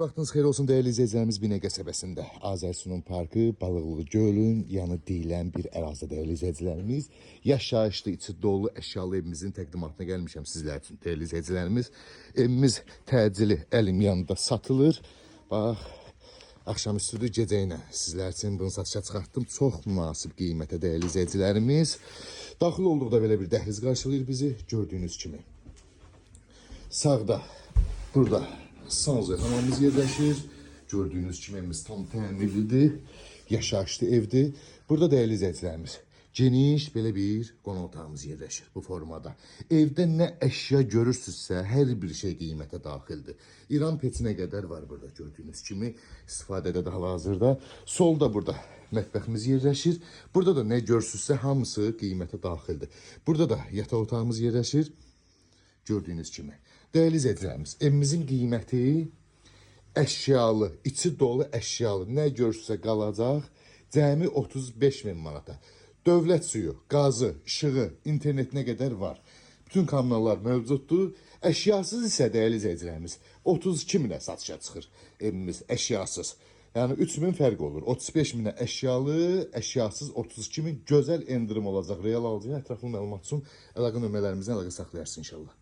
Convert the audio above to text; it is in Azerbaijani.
Vaxtınız xeyir olsun değerli izleyicilerimiz. Binə qəsəbəsində Azərsunun Parkı, Balıqlı Gölün yanı deyilən bir ərazidə değerli izleyicilerimiz. Yaşayışlı, içi dolu əşyalı evimizin təqdimatına gəlmişəm sizlər üçün değerli izleyicilerimiz. Evimiz təcili əlim yanında satılır. Bax, axşamüstü gecə ilə sizlər üçün bunu satışa çıxartdım. Çox münasib qiymətə değerli izleyicilerimiz. Daxil olduqda belə bir dəhliz qarşılayır bizi gördüyünüz kimi. Sağda, burada Sanzı hamamız yerleşir. Gördüğünüz kimi evimiz tam təminlidir. Yaşayışlı evdir. Burada değerli izleyicilerimiz, geniş belə bir qonaq otağımız yerleşir bu formada. Evdə nə əşya görürsünüzsə, hər bir şey qiymətə daxildir. İran peçinə qədər var burada gördüyünüz kimi istifadədə də hal-hazırda. Solda burada mətbəximiz yerleşir. Burada da nə görürsünüzsə hamısı qiymətə daxildir. Burada da yataq otağımız yerleşir. Gördüğünüz kimi. Değerli izleyicilerimiz, evimizin qiyməti əşyalı, içi dolu əşyalı, nə görürsə qalacaq, cəmi 35 min manata. Dövlət suyu, qazı, işığı, internetinə qədər var. Bütün kanallar mövcuddur. Əşyasız isə değerli izleyicilerimiz 32 minə satışa çıxır evimiz əşyasız. Yani 3 min fərq olur. 35 minə əşyalı, əşyasız 32 min gözəl endirim olacaq. Real alıcıya ətraflı məlumat üçün əlaqə nömrələrimizdən əlaqə saxlayarsın inşallah.